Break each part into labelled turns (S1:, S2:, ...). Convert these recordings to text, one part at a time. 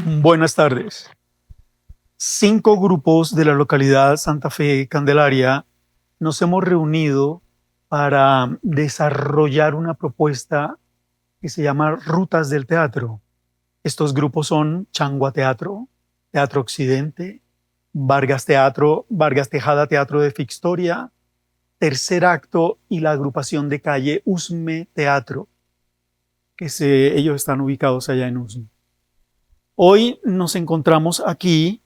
S1: Buenas tardes. 5 grupos de la localidad Santa Fe Candelaria nos hemos reunido para desarrollar una propuesta que se llama Rutas del Teatro. Estos grupos son Changua Teatro, Teatro Occidente, Vargas Teatro, Vargas Tejada Teatro de Fictoria, Tercer Acto y la agrupación de calle Usme Teatro, ellos están ubicados allá en Usme. Hoy nos encontramos aquí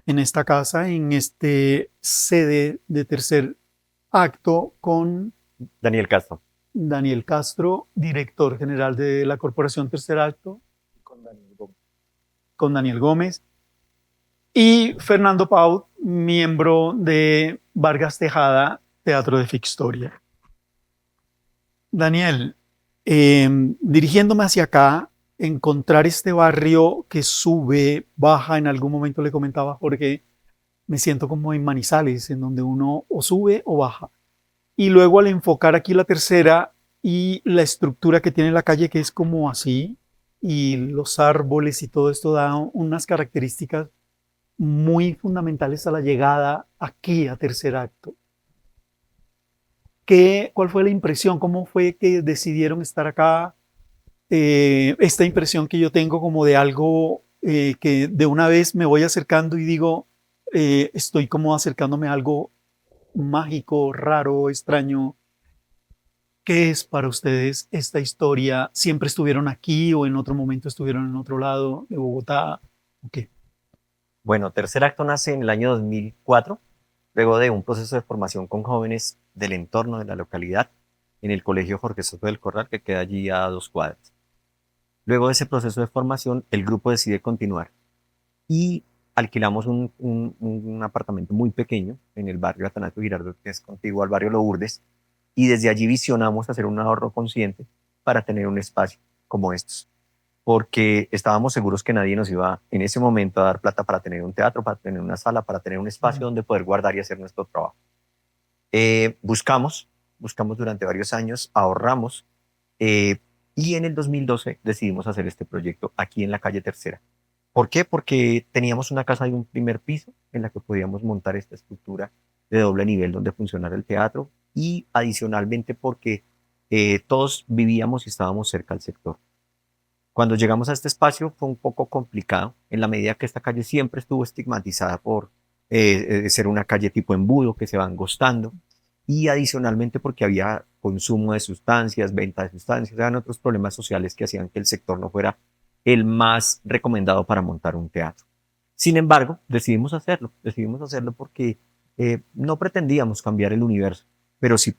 S1: en esta casa, en este sede de Tercer Acto, con
S2: Daniel Castro.
S1: Daniel Castro, director general de la Corporación Tercer Acto, con Daniel Gómez, y Fernando Pau, miembro de Vargas Tejada, Teatro de Fictoria. Daniel, dirigiéndome hacia acá, encontrar este barrio que sube, baja, en algún momento le comentaba a Jorge, me siento como en Manizales, en donde uno o sube o baja. Y luego al enfocar aquí la tercera y la estructura que tiene la calle, que es como así, y los árboles y todo esto da unas características muy fundamentales a la llegada aquí a Tercer Acto. ¿Cuál fue la impresión? ¿Cómo fue que decidieron estar acá? Esta impresión que yo tengo como de algo que de una vez me voy acercando y digo, estoy como acercándome a algo mágico, raro, extraño. ¿Qué es para ustedes esta historia? ¿Siempre estuvieron aquí o en otro momento estuvieron en otro lado de Bogotá? ¿Qué?
S2: Bueno, Tercer Acto nace en el año 2004, luego de un proceso de formación con jóvenes del entorno de la localidad, en el Colegio Jorge Soto del Corral, que queda allí a 2 cuadras. Luego de ese proceso de formación, el grupo decide continuar y alquilamos un apartamento muy pequeño en el barrio Atanasio Girardot, que es contiguo al barrio Lourdes, y desde allí visionamos hacer un ahorro consciente para tener un espacio como estos, porque estábamos seguros que nadie nos iba en ese momento a dar plata para tener un teatro, para tener una sala, para tener un espacio donde poder guardar y hacer nuestro trabajo. Buscamos durante varios años, ahorramos, y en el 2012 decidimos hacer este proyecto aquí en la calle Tercera. ¿Por qué? Porque teníamos una casa de un primer piso en la que podíamos montar esta estructura de doble nivel donde funcionara el teatro, y adicionalmente porque todos vivíamos y estábamos cerca del sector. Cuando llegamos a este espacio fue un poco complicado, en la medida que esta calle siempre estuvo estigmatizada por ser una calle tipo embudo, que se va angostando, y adicionalmente porque había consumo de sustancias, venta de sustancias, eran otros problemas sociales que hacían que el sector no fuera el más recomendado para montar un teatro. Sin embargo, decidimos hacerlo porque no pretendíamos cambiar el universo, pero sí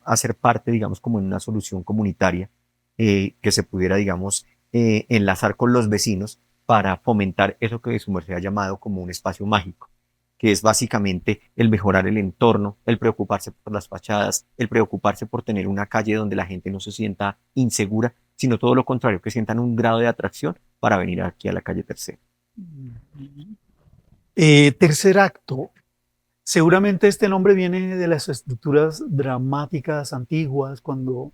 S2: hacer parte, digamos, como en una solución comunitaria que se pudiera, digamos, enlazar con los vecinos para fomentar eso que su merced ha llamado como un espacio mágico, que es básicamente el mejorar el entorno, el preocuparse por las fachadas, el preocuparse por tener una calle donde la gente no se sienta insegura, sino todo lo contrario, que sientan un grado de atracción para venir aquí a la calle Tercera.
S1: Tercer Acto. Seguramente este nombre viene de las estructuras dramáticas antiguas, cuando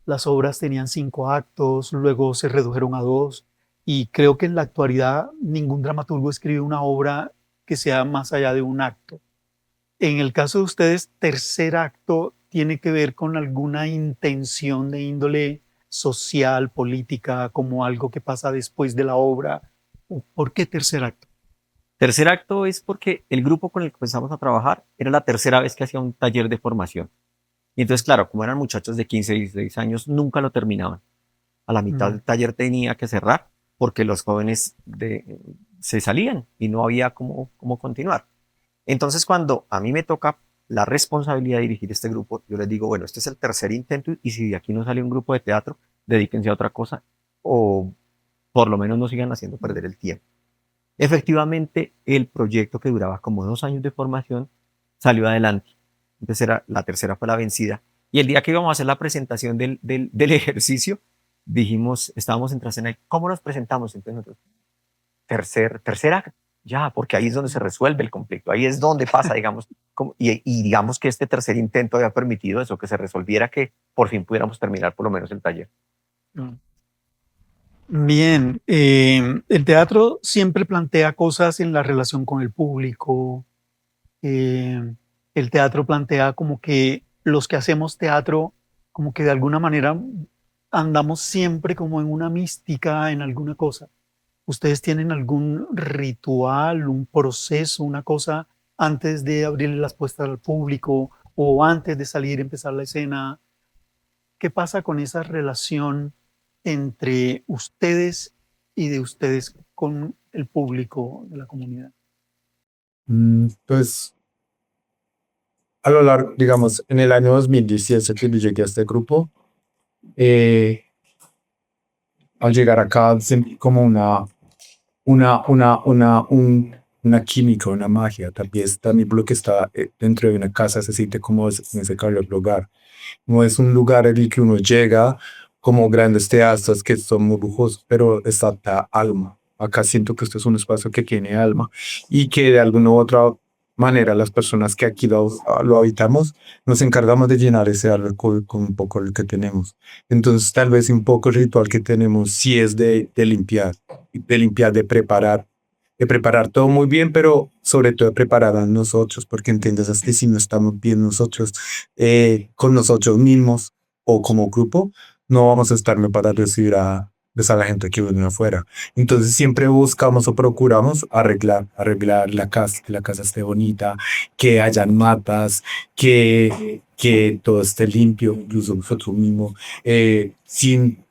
S1: las obras tenían 5 actos, luego se redujeron a 2, y creo que en la actualidad ningún dramaturgo escribe una obra que sea más allá de un acto. En el caso de ustedes, Tercer Acto tiene que ver con alguna intención de índole social, política, como algo que pasa después de la obra. ¿Por qué Tercer Acto?
S2: Tercer acto es porque el grupo con el que empezamos a trabajar era la tercera vez que hacía un taller de formación. Y entonces, claro, como eran muchachos de 15, 16 años, nunca lo terminaban. A la mitad del taller tenía que cerrar porque los jóvenes se salían y no había cómo continuar. Entonces, cuando a mí me toca la responsabilidad de dirigir este grupo, yo les digo, bueno, este es el tercer intento y si de aquí no sale un grupo de teatro, dedíquense a otra cosa o por lo menos no sigan haciendo perder el tiempo. Efectivamente, el proyecto, que duraba como 2 años de formación, salió adelante. Entonces la tercera fue la vencida. Y el día que íbamos a hacer la presentación del ejercicio, dijimos, estábamos en Trascena, ¿cómo nos presentamos? Entonces nosotros, tercera, ya, porque ahí es donde se resuelve el conflicto, ahí es donde pasa, digamos, y digamos que este tercer intento había permitido eso, que se resolviera, que por fin pudiéramos terminar por lo menos el taller.
S1: Bien, el teatro siempre plantea cosas en la relación con el público. El teatro plantea como que los que hacemos teatro, como que de alguna manera andamos siempre como en una mística, en alguna cosa. ¿Ustedes tienen algún ritual, un proceso, una cosa antes de abrirle las puertas al público o antes de salir, empezar la escena? ¿Qué pasa con esa relación entre ustedes y de ustedes con el público de la comunidad?
S3: Pues a lo largo, digamos, en el año 2017 que yo llegué a este grupo, eh, al llegar acá sentí como una química, una magia. También por lo que está dentro de una casa se siente como en ese calor lugar. No es un lugar en el que uno llega como grandes teatros que son muy lujosos, pero está alma. Acá siento que este es un espacio que tiene alma y que de alguna u otra manera las personas que aquí lo habitamos nos encargamos de llenar ese alma con un poco lo que tenemos. Entonces tal vez un poco el ritual que tenemos sí es de limpiar, de preparar todo muy bien, pero sobre todo de preparar a nosotros, porque entiendes que si no estamos bien nosotros, con nosotros mismos o como grupo, no vamos a estarme para recibir a la gente que viene afuera. Entonces siempre buscamos o procuramos arreglar la casa, que la casa esté bonita, que hayan matas, que todo esté limpio, incluso nosotros mismos, sin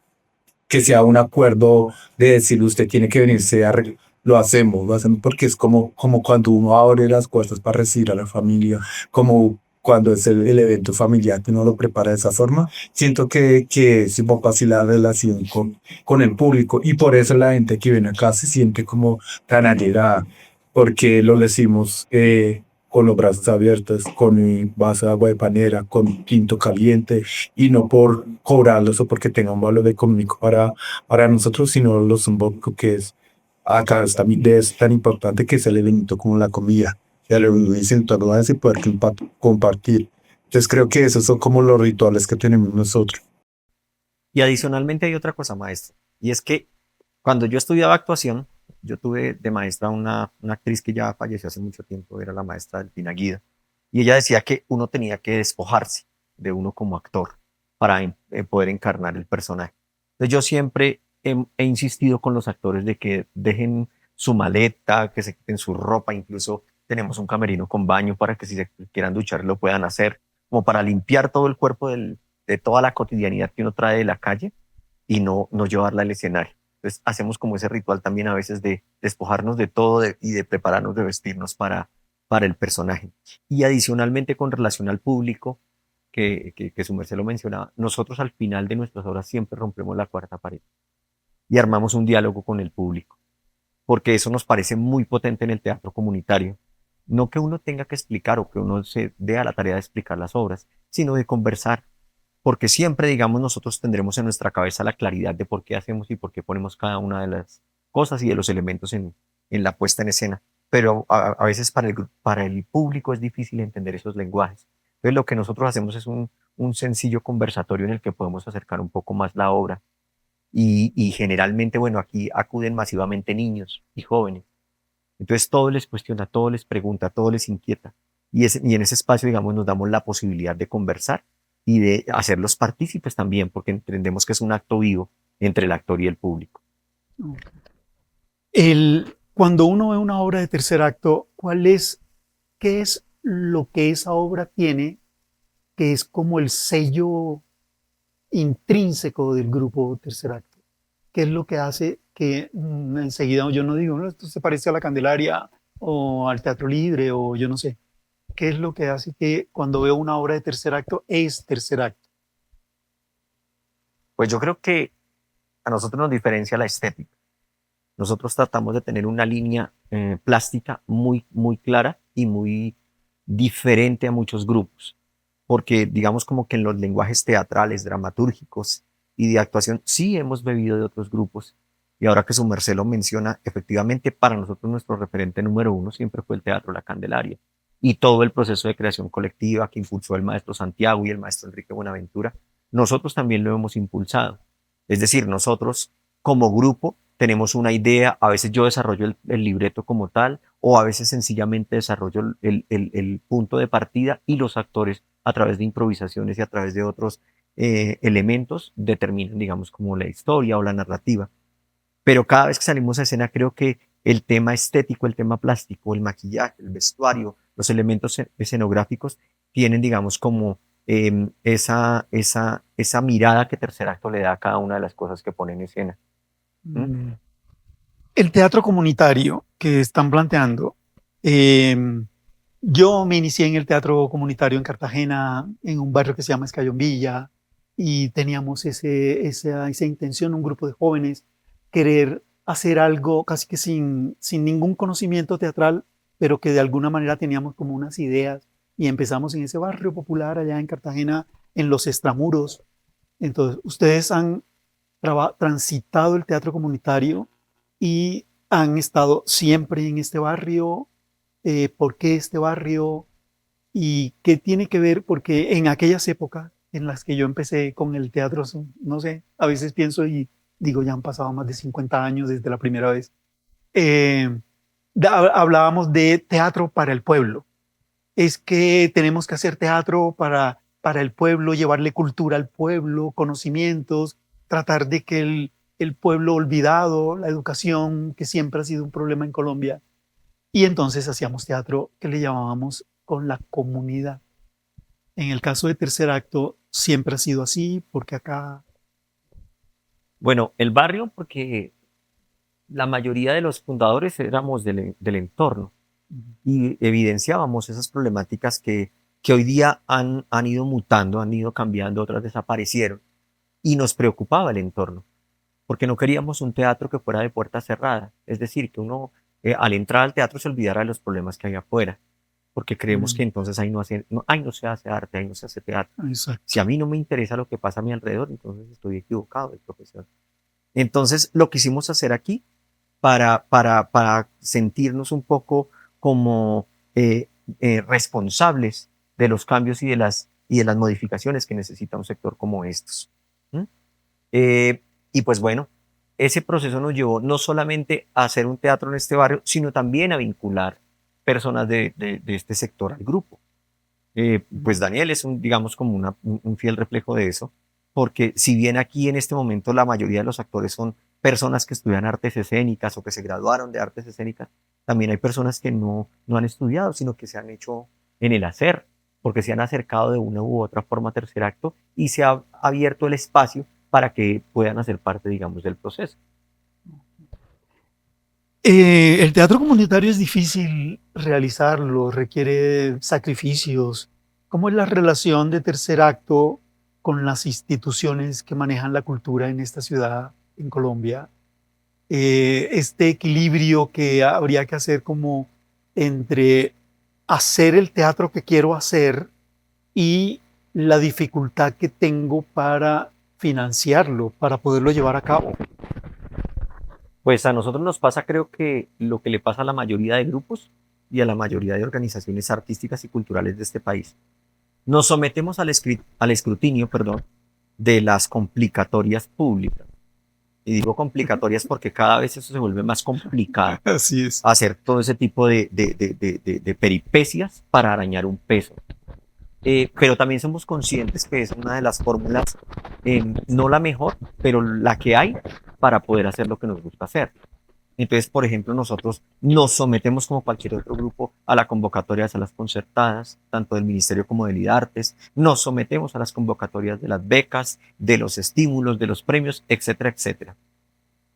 S3: que sea un acuerdo de decir usted tiene que venirse a arreglar. Lo hacemos porque es como cuando uno abre las puertas para recibir a la familia, como cuando es el evento familiar que uno lo prepara de esa forma. Siento que es un poco así la relación con el público y por eso la gente que viene acá se siente como tan allegada, porque lo decimos con los brazos abiertos, con mi vaso de agua de panera, con tinto caliente y no por cobrarlos o porque tenga un valor económico para nosotros, sino lo simbólico que es acá es tan importante que es el evento como la comida, y el evento en torno a ese poder compartir. Entonces creo que esos son como los rituales que tenemos nosotros.
S2: Y adicionalmente hay otra cosa, maestro, y es que cuando yo estudiaba actuación, yo tuve de maestra una actriz que ya falleció hace mucho tiempo, era la maestra Delfina Guida, y ella decía que uno tenía que despojarse de uno como actor para poder encarnar el personaje. Entonces yo siempre he insistido con los actores de que dejen su maleta, que se quiten su ropa, incluso tenemos un camerino con baño para que si se quieran duchar lo puedan hacer, como para limpiar todo el cuerpo de toda la cotidianidad que uno trae de la calle y no llevarla al escenario. Entonces hacemos como ese ritual también a veces de despojarnos de todo y de prepararnos, de vestirnos para el personaje. Y adicionalmente con relación al público, que su merced lo mencionaba, nosotros al final de nuestras obras siempre rompemos la cuarta pared y armamos un diálogo con el público, porque eso nos parece muy potente en el teatro comunitario. No que uno tenga que explicar o que uno se dé a la tarea de explicar las obras, sino de conversar, porque siempre, digamos, nosotros tendremos en nuestra cabeza la claridad de por qué hacemos y por qué ponemos cada una de las cosas y de los elementos en la puesta en escena. Pero a veces para el público es difícil entender esos lenguajes. Entonces lo que nosotros hacemos es un sencillo conversatorio en el que podemos acercar un poco más la obra y generalmente, bueno, aquí acuden masivamente niños y jóvenes. Entonces todo les cuestiona, todo les pregunta, todo les inquieta. Y en ese espacio, digamos, nos damos la posibilidad de conversar y de hacerlos partícipes también, porque entendemos que es un acto vivo entre el actor y el público.
S1: Cuando uno ve una obra de tercer acto, ¿qué es lo que esa obra tiene que es como el sello intrínseco del grupo tercer acto? ¿Qué es lo que hace que enseguida yo no digo, no, esto se parece a la Candelaria o al Teatro Libre o yo no sé? ¿Qué es lo que hace que cuando veo una obra de tercer acto es tercer acto?
S2: Pues yo creo que a nosotros nos diferencia la estética. Nosotros tratamos de tener una línea plástica muy clara y muy diferente a muchos grupos, porque digamos como que en los lenguajes teatrales, dramatúrgicos y de actuación sí hemos bebido de otros grupos. Y ahora que su merced lo menciona, efectivamente para nosotros nuestro referente número uno siempre fue el Teatro La Candelaria y todo el proceso de creación colectiva que impulsó el maestro Santiago y el maestro Enrique Buenaventura, nosotros también lo hemos impulsado. Es decir, nosotros como grupo tenemos una idea, a veces yo desarrollo el libreto como tal, o a veces sencillamente desarrollo el punto de partida y los actores a través de improvisaciones y a través de otros elementos determinan, digamos, como la historia o la narrativa. Pero cada vez que salimos a escena creo que el tema estético, el tema plástico, el maquillaje, el vestuario, los elementos escenográficos tienen, digamos, como esa mirada que Tercer Acto le da a cada una de las cosas que pone en escena. ¿Mm?
S1: El teatro comunitario que están planteando, yo me inicié en el teatro comunitario en Cartagena, en un barrio que se llama Escayón y teníamos esa intención, un grupo de jóvenes, querer hacer algo casi que sin ningún conocimiento teatral, pero que de alguna manera teníamos como unas ideas y empezamos en ese barrio popular allá en Cartagena, en los extramuros. Entonces, ustedes han transitado el teatro comunitario y han estado siempre en este barrio. ¿Por qué este barrio? ¿Y qué tiene que ver? Porque en aquellas épocas en las que yo empecé con el teatro, no sé, a veces pienso y digo, ya han pasado más de 50 años desde la primera vez. eh, Hablábamos de teatro para el pueblo. Es que tenemos que hacer teatro para el pueblo, llevarle cultura al pueblo, conocimientos, tratar de que el pueblo olvidado, la educación, que siempre ha sido un problema en Colombia. Y entonces hacíamos teatro que le llamábamos con la comunidad. En el caso de Tercer Acto siempre ha sido así, porque acá...
S2: Bueno, el barrio, porque la mayoría de los fundadores éramos del entorno y evidenciábamos esas problemáticas que hoy día han ido mutando, han ido cambiando, otras desaparecieron y nos preocupaba el entorno, porque no queríamos un teatro que fuera de puerta cerrada, es decir, que uno al entrar al teatro se olvidara de los problemas que hay afuera, porque creemos que entonces ahí no se hace arte, ahí no se hace teatro. Si
S1: Exacto.
S2: a mí no me interesa lo que pasa a mi alrededor, entonces estoy equivocado de profesión. Entonces, lo quisimos hacer aquí para sentirnos un poco como responsables de los cambios y de las modificaciones que necesita un sector como estos. ¿Mm? Y pues bueno, ese proceso nos llevó no solamente a hacer un teatro en este barrio, sino también a vincular personas de este sector al grupo. Pues Daniel es digamos, como un fiel reflejo de eso, porque si bien aquí en este momento la mayoría de los actores son personas que estudian artes escénicas o que se graduaron de artes escénicas, también hay personas que no han estudiado, sino que se han hecho en el hacer, porque se han acercado de una u otra forma a Tercer Acto y se ha abierto el espacio para que puedan hacer parte, digamos, del proceso.
S1: El teatro comunitario es difícil realizarlo, requiere sacrificios. ¿Cómo es la relación de Tercer Acto con las instituciones que manejan la cultura en esta ciudad, en Colombia? Este equilibrio que habría que hacer como entre hacer el teatro que quiero hacer y la dificultad que tengo para financiarlo, para poderlo llevar a cabo.
S2: Pues a nosotros nos pasa, creo que lo que le pasa a la mayoría de grupos y a la mayoría de organizaciones artísticas y culturales de este país. Nos sometemos al escrutinio, perdón, de las complicatorias públicas. Y digo complicatorias porque cada vez eso se vuelve más complicado.
S1: Así es.
S2: Hacer todo ese tipo de peripecias para arañar un peso. Pero también somos conscientes que es una de las fórmulas, no la mejor, pero la que hay para poder hacer lo que nos gusta hacer. Entonces, por ejemplo, nosotros nos sometemos como cualquier otro grupo a la convocatoria de salas concertadas, tanto del Ministerio como del IDARTES, nos sometemos a las convocatorias de las becas, de los estímulos, de los premios, etcétera, etcétera.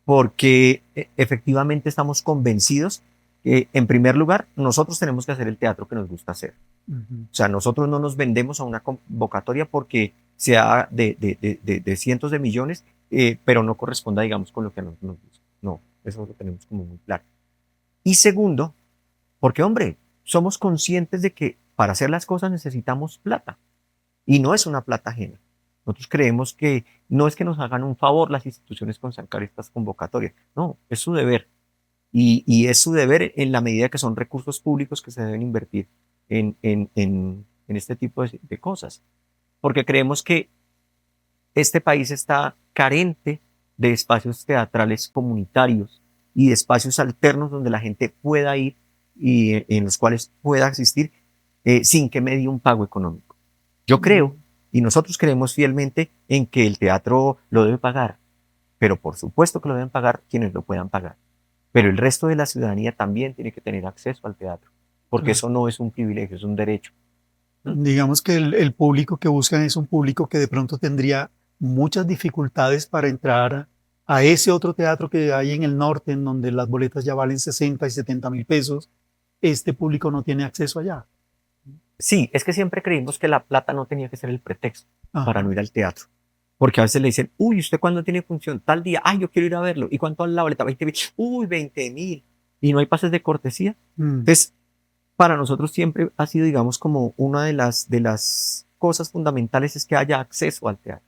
S2: Porque efectivamente estamos convencidos que, en primer lugar, nosotros tenemos que hacer el teatro que nos gusta hacer. O sea, nosotros no nos vendemos a una convocatoria porque sea de cientos de millones, pero no corresponda, digamos, con lo que a nosotros nos gusta. No, eso lo tenemos como muy claro. Y segundo, porque, hombre, somos conscientes de que para hacer las cosas necesitamos plata. Y no es una plata ajena. Nosotros creemos que no es que nos hagan un favor las instituciones con sacar estas convocatorias. No, es su deber. Y es su deber en la medida que son recursos públicos que se deben invertir en este tipo de cosas. Porque creemos que este país está carente de espacios teatrales comunitarios y de espacios alternos donde la gente pueda ir y en los cuales pueda asistir sin que medie un pago económico. Yo creo, y nosotros creemos fielmente, en que el teatro lo debe pagar, pero por supuesto que lo deben pagar quienes lo puedan pagar. Pero el resto de la ciudadanía también tiene que tener acceso al teatro, porque
S1: Claro.
S2: eso no es un privilegio, es un derecho.
S1: Digamos que el público que buscan es un público que de pronto tendría muchas dificultades para entrar a ese otro teatro que hay en el norte, en donde las boletas ya valen 60 y 70 mil pesos. Este público no tiene acceso allá.
S2: Sí, es que siempre creímos que la plata no tenía que ser el pretexto para
S1: Ajá.
S2: no ir al teatro. Porque a veces le dicen, uy, ¿usted cuándo tiene función? Tal día, ay, yo quiero ir a verlo. ¿Y cuánto vale la boleta? 20.000. Uy, 20.000. Y no hay pases de cortesía.
S1: Mm.
S2: Entonces, para nosotros siempre ha sido, digamos, como una de las cosas fundamentales es que haya acceso al teatro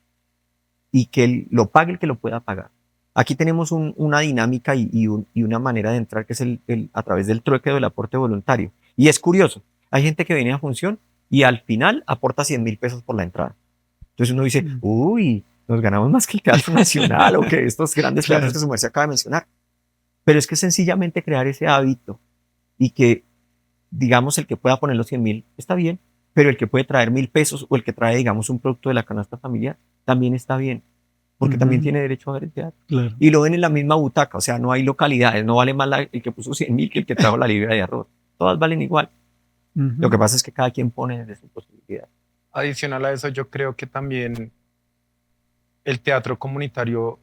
S2: y que lo pague el que lo pueda pagar. Aquí tenemos una dinámica y una manera de entrar que es a través del trueque del aporte voluntario. Y es curioso, hay gente que viene a función y al final aporta 100.000 pesos por la entrada. Entonces uno dice,
S1: Mm.
S2: uy, nos ganamos más que el Teatro Nacional o que estos grandes teatros que su merced acaba de mencionar. Pero es que sencillamente crear ese hábito y que, digamos, el que pueda poner los 100.000 está bien, pero el que puede traer 1.000 pesos o el que trae, digamos, un producto de la canasta familiar también está bien, porque también
S1: Ujú.
S2: tiene derecho a ver el teatro.
S1: Claro.
S2: Y lo ven en la misma butaca, o sea, no hay localidades, no vale más el que puso 100.000 que el que trajo la libra de arroz. Todas valen igual. Lo
S1: Ujú.
S2: que pasa es que cada quien pone desde su posibilidad.
S4: Adicional a eso, yo creo que también el teatro comunitario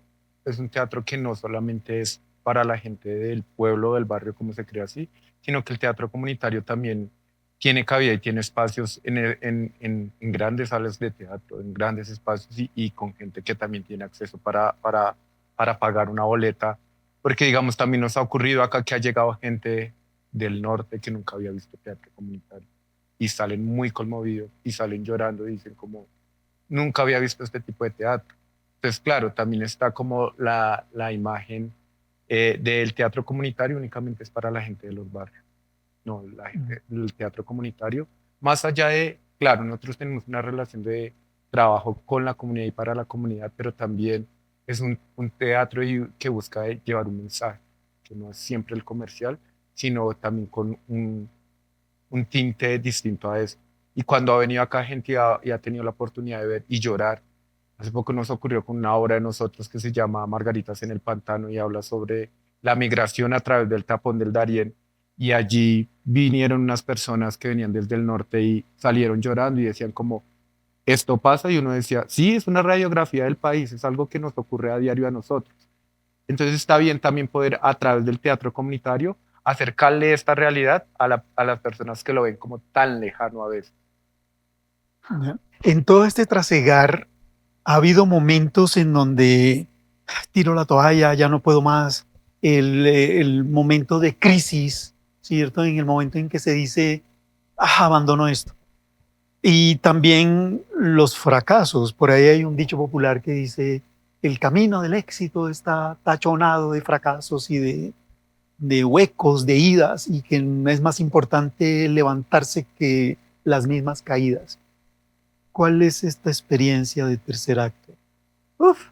S4: es un teatro que no solamente es para la gente del pueblo, del barrio, como se crea así, sino que el teatro comunitario también tiene cabida y tiene espacios en grandes salas de teatro, en grandes espacios y con gente que también tiene acceso para pagar una boleta. Porque, digamos, también nos ha ocurrido acá que ha llegado gente del norte que nunca había visto teatro comunitario y salen muy conmovidos y salen llorando y dicen como, nunca había visto este tipo de teatro. Entonces, claro, también está como la imagen del teatro comunitario únicamente es para la gente de los barrios. No, la gente, el teatro comunitario, más allá de, claro, nosotros tenemos una relación de trabajo con la comunidad y para la comunidad, pero también es un teatro que busca llevar un mensaje, que no es siempre el comercial, sino también con un tinte distinto a eso. Y cuando ha venido acá gente y ha tenido la oportunidad de ver y llorar, hace poco nos ocurrió con una obra de nosotros que se llama Margaritas en el Pantano y habla sobre la migración a través del tapón del Darién. Y allí vinieron unas personas que venían desde el norte y salieron llorando y decían como, esto pasa y uno decía, sí, es una radiografía del país, es algo que nos ocurre a diario a nosotros. Entonces está bien también poder a través del teatro comunitario acercarle esta realidad a las personas que lo ven como tan lejano a veces.
S1: Ya. En todo este trasegar, ha habido momentos en donde tiro la toalla, ya no puedo más, el momento de crisis, ¿cierto? En el momento en que se dice, abandono esto. Y también los fracasos. Por ahí hay un dicho popular que dice, el camino del éxito está tachonado de fracasos y de huecos, de idas, y que es más importante levantarse que las mismas caídas. ¿Cuál es esta experiencia de tercer acto?
S2: Uf,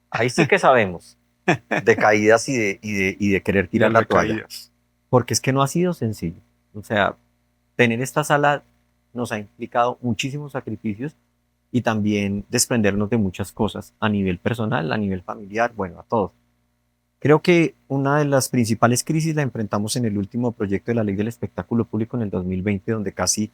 S2: ahí sí que sabemos de caídas y de querer tirar la toalla.
S4: Recaídas.
S2: Porque es que no ha sido sencillo. O sea, tener esta sala nos ha implicado muchísimos sacrificios y también desprendernos de muchas cosas a nivel personal, a nivel familiar, bueno, a todos. Creo que una de las principales crisis la enfrentamos en el último proyecto de la Ley del Espectáculo Público en el 2020, donde casi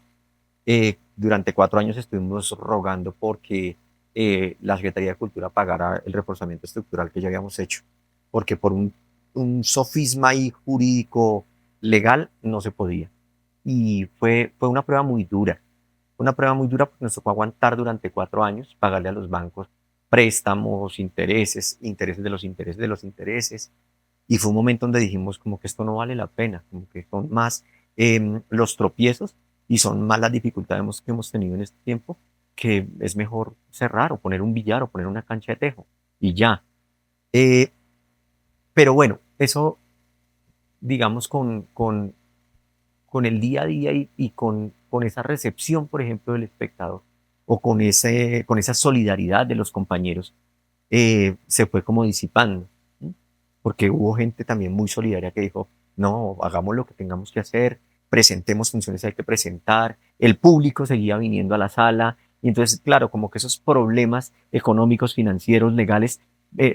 S2: durante 4 años estuvimos rogando porque la Secretaría de Cultura pagara el reforzamiento estructural que ya habíamos hecho, porque por un sofisma ahí jurídico legal no se podía. Y fue una prueba muy dura porque nos tocó aguantar durante 4 años, pagarle a los bancos préstamos, intereses, intereses de los intereses de los intereses. Y fue un momento donde dijimos como que esto no vale la pena, como que son más los tropiezos y son más las dificultades que hemos tenido en este tiempo, que es mejor cerrar o poner un billar o poner una cancha de tejo y ya. Eh, pero bueno, eso digamos con el día a día y con esa recepción, por ejemplo, del espectador o con esa solidaridad de los compañeros, se fue como disipando, ¿sí? Porque hubo gente también muy solidaria que dijo, no, hagamos lo que tengamos que hacer, presentemos funciones que hay que presentar, el público seguía viniendo a la sala, y entonces, claro, como que esos problemas económicos, financieros, legales,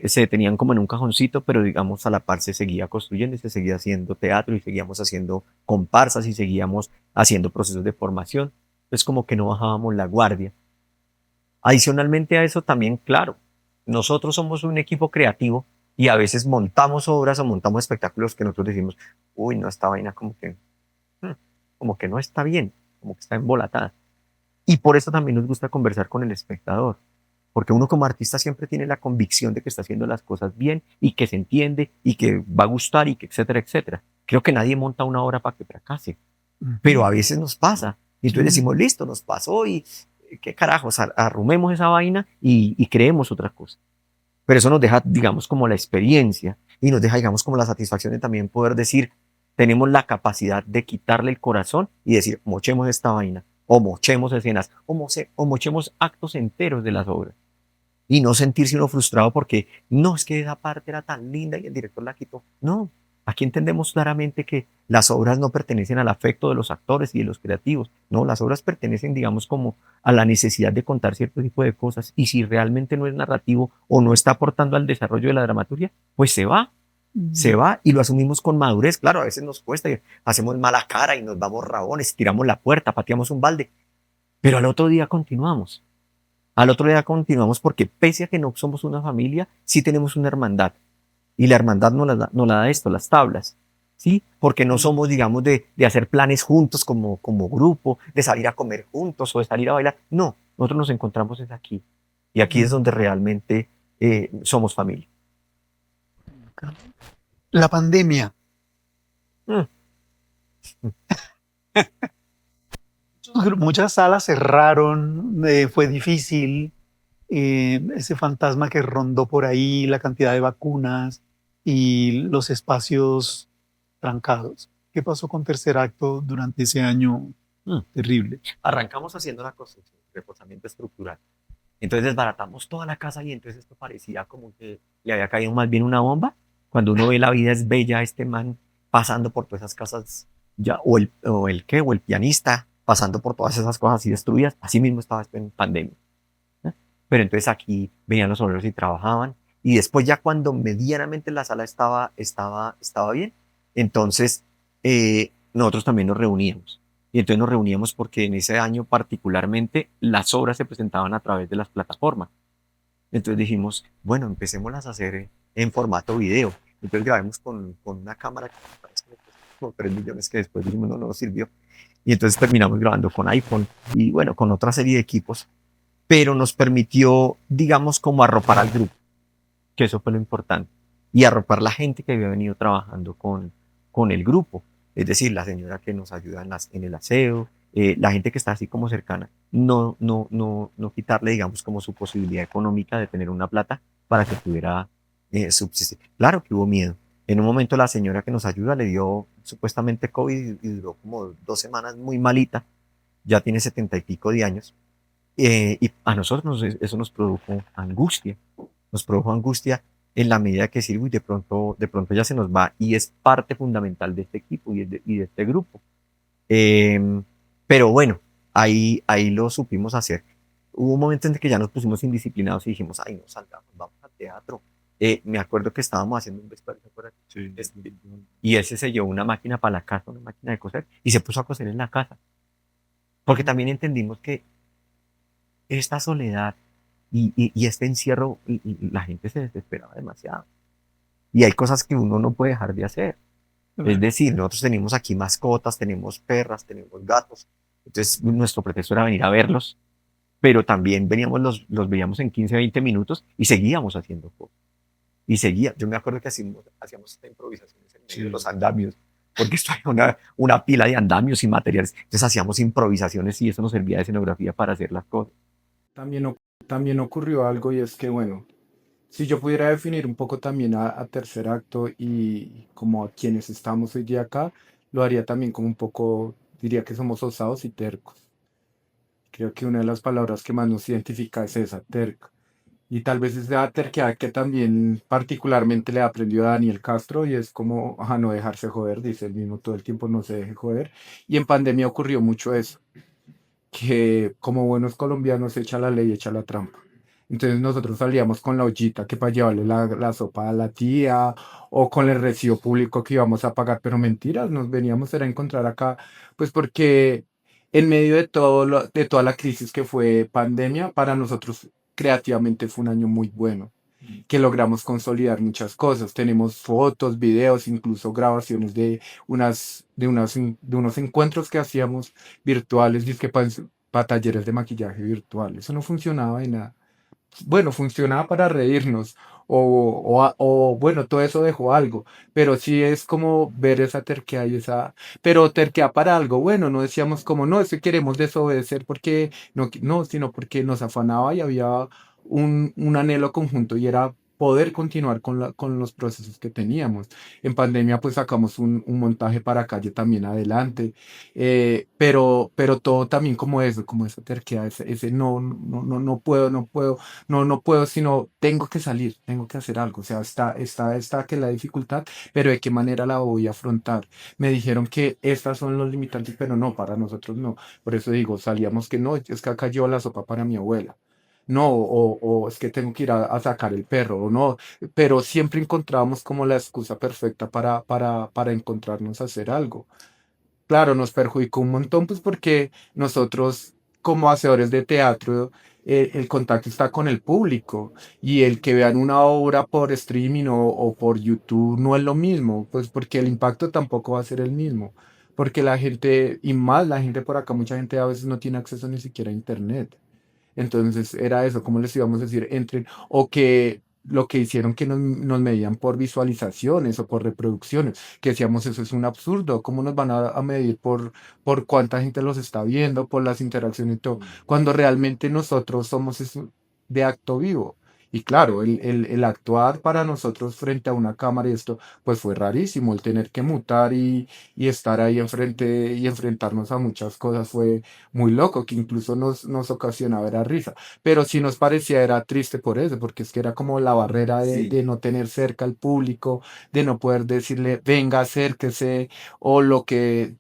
S2: se tenían como en un cajoncito, pero digamos a la par se seguía construyendo y se seguía haciendo teatro y seguíamos haciendo comparsas y seguíamos haciendo procesos de formación. Entonces como que no bajábamos la guardia. Adicionalmente a eso también, claro, nosotros somos un equipo creativo y a veces montamos obras o montamos espectáculos que nosotros decimos, uy, no, esta vaina mm, como que no está bien, como que está embolatada. Y por eso también nos gusta conversar con el espectador, porque uno como artista siempre tiene la convicción de que está haciendo las cosas bien y que se entiende y que va a gustar y que etcétera, etcétera. Creo que nadie monta una obra para que fracase, pero a veces nos pasa. Y entonces decimos, listo, nos pasó y qué carajos, arrumemos esa vaina y creemos otra cosa. Pero eso nos deja, digamos, como la experiencia y nos deja, digamos, como la satisfacción de también poder decir, tenemos la capacidad de quitarle el corazón y decir, mochemos esta vaina, o mochemos escenas, o mochemos actos enteros de las obras. Y no sentirse uno frustrado porque no, es que esa parte era tan linda y el director la quitó. No, aquí entendemos claramente que las obras no pertenecen al afecto de los actores y de los creativos. No, las obras pertenecen, digamos, como a la necesidad de contar cierto tipo de cosas. Y si realmente no es narrativo o no está aportando al desarrollo de la dramaturgia, pues se va y lo asumimos con madurez. Claro, a veces nos cuesta y hacemos mala cara y nos damos rabones, tiramos la puerta, pateamos un balde, pero al otro día continuamos. Al otro día continuamos porque pese a que no somos una familia, sí tenemos una hermandad. Y la hermandad nos la da esto, las tablas. ¿Sí? Porque no somos, digamos, de hacer planes juntos como grupo, de salir a comer juntos o de salir a bailar. No, nosotros nos encontramos es aquí. Y aquí es donde realmente somos familia.
S1: La pandemia.
S2: Mm.
S1: Muchas salas cerraron, fue difícil. Ese fantasma que rondó por ahí, la cantidad de vacunas y los espacios trancados. ¿Qué pasó con Tercer Acto durante ese año terrible?
S2: Arrancamos haciendo la construcción, reforzamiento estructural. Entonces desbaratamos toda la casa y entonces esto parecía como que le había caído más bien una bomba. Cuando uno ve La vida es bella, este man pasando por todas esas casas, ya, o el pianista pasando por todas esas cosas así destruidas, así mismo estaba esto en pandemia. ¿Eh? Pero entonces aquí venían los obreros y trabajaban, y después ya cuando medianamente la sala estaba bien, entonces nosotros también nos reuníamos. Y entonces nos reuníamos porque en ese año particularmente las obras se presentaban a través de las plataformas. Entonces dijimos, bueno, empecémoslas a hacer en formato video. Entonces grabamos con una cámara que parece que como 3 millones que después dijimos no nos sirvió. Y entonces terminamos grabando con iPhone y bueno, con otra serie de equipos, pero nos permitió, digamos, como arropar al grupo, que eso fue lo importante, y arropar la gente que había venido trabajando con el grupo, es decir, la señora que nos ayuda en el aseo, la gente que está así como cercana, no quitarle, digamos, como su posibilidad económica de tener una plata para que pudiera subsistir. Claro que hubo miedo. En un momento la señora que nos ayuda le dio supuestamente COVID y duró como 2 semanas muy malita, ya tiene 70 y pico de años, y a nosotros eso nos produjo angustia en la medida que decir, uy, de pronto ya se nos va y es parte fundamental de este equipo y de este grupo. Eh, pero bueno, ahí lo supimos hacer. Hubo un momento en que ya nos pusimos indisciplinados y dijimos, ay, no salgamos, vamos al teatro. Me acuerdo que estábamos haciendo un vestuario, ¿te acuerdas?
S4: Sí.
S2: Y ese se llevó una máquina para la casa, una máquina de coser, y se puso a coser en la casa. Porque también entendimos que esta soledad y este encierro, la gente se desesperaba demasiado. Y hay cosas que uno no puede dejar de hacer. Es decir, nosotros tenemos aquí mascotas, tenemos perras, tenemos gatos. Entonces, nuestro pretexto era venir a verlos, pero también veníamos, los veíamos en 15, 20 minutos y seguíamos haciendo cosas. Y seguía. Yo me acuerdo que hacíamos estas improvisaciones en medio de los andamios, porque esto era una pila de andamios y materiales. Entonces hacíamos improvisaciones y eso nos servía de escenografía para hacer las cosas.
S4: También ocurrió algo y es que, bueno, si yo pudiera definir un poco también a Tercer Acto y como a quienes estamos hoy día acá, lo haría también como un poco, diría que somos osados y tercos. Creo que una de las palabras que más nos identifica es esa, terco.
S5: Y tal vez es la terquedad que también particularmente le aprendió a Daniel Castro y es como a no dejarse joder, dice él mismo todo el tiempo, no se deje joder. Y en pandemia ocurrió mucho eso, que como buenos colombianos echa la ley, echa la trampa. Entonces nosotros salíamos con la ollita que para llevarle la sopa a la tía o con el recibo público que íbamos a pagar, pero mentiras, nos veníamos era a encontrar acá, pues porque en medio de de toda la crisis que fue pandemia, para nosotros creativamente fue un año muy bueno, que logramos consolidar muchas cosas. Tenemos fotos, videos, incluso grabaciones de de unos encuentros que hacíamos virtuales, dizque para talleres de maquillaje virtual. Eso no funcionaba de nada. Bueno, funcionaba para reírnos o bueno, todo eso dejó algo, pero sí es como ver esa terquedad y esa, pero terquedad para algo bueno, no decíamos como, no, es que queremos desobedecer porque, no, no, sino porque nos afanaba y había un anhelo conjunto y era poder continuar con con los procesos que teníamos. En pandemia pues sacamos un montaje para calle también adelante, pero todo también como eso, como esa terquedad, ese no, no, no, no puedo, no puedo no puedo, sino tengo que salir, tengo que hacer algo. O sea, está que la dificultad, pero de qué manera la voy a afrontar. Me dijeron que estas son los limitantes, pero no, para nosotros no. Por eso digo, salíamos que no, es que acá llevo la sopa para mi abuela. No, o es que tengo que ir a sacar el perro, o no, pero siempre encontrábamos como la excusa perfecta para encontrarnos a hacer algo. Claro, nos perjudicó un montón, pues porque nosotros, como hacedores de teatro, el contacto está con el público y el que vean una obra por streaming o por YouTube no es lo mismo, pues porque el impacto tampoco va a ser el mismo, porque la gente, y más la gente por acá, mucha gente a veces no tiene acceso ni siquiera a internet. Entonces era eso, ¿cómo les íbamos a decir? Entren, o que lo que hicieron que nos medían por visualizaciones o por reproducciones, que decíamos eso es un absurdo, ¿cómo nos van a medir por cuánta gente los está viendo, por las interacciones y todo, cuando realmente nosotros somos eso de acto vivo? Y claro, el actuar para nosotros frente a una cámara y esto, pues fue rarísimo, el tener que mutar y estar ahí enfrente y enfrentarnos a muchas cosas fue muy loco, que incluso nos ocasionaba era risa, pero sí nos parecía era triste por eso, porque es que era como la barrera
S2: Sí.
S5: de no tener cerca al público, de no poder decirle, venga, acérquese, o lo que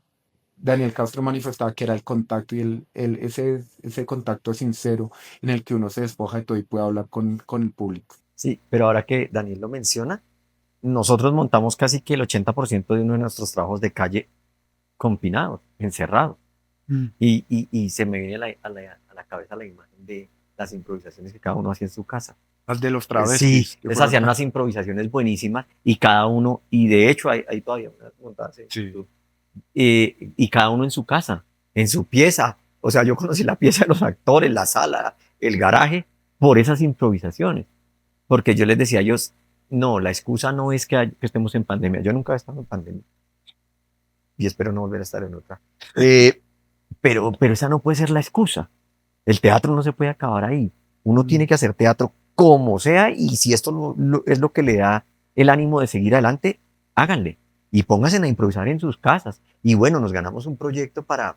S5: Daniel Castro manifestaba que era el contacto y ese contacto sincero en el que uno se despoja de todo y puede hablar con el público.
S2: Sí, pero ahora que Daniel lo menciona, nosotros montamos casi que el 80% de uno de nuestros trabajos de calle confinados, encerrados.
S1: Mm.
S2: Y se me viene a la cabeza la imagen de las improvisaciones que cada uno hacía en su casa.
S5: Las de los
S2: Sí,
S5: travestis.
S2: les hacían unas improvisaciones buenísimas y cada uno, y de hecho hay todavía unas montadas en
S4: Sí.
S2: YouTube, y cada uno en su casa, en su pieza. O sea, yo conocí la pieza de los actores, la sala, el garaje, por esas improvisaciones. Porque yo les decía a ellos, no, la excusa no es que estemos en pandemia. Yo nunca he estado en pandemia y espero no volver a estar en otra. Pero esa no puede ser la excusa. El teatro no se puede acabar ahí. Uno tiene que hacer teatro como sea y si esto es lo que le da el ánimo de seguir adelante, háganle y pónganse a improvisar en sus casas. Y bueno, nos ganamos un proyecto para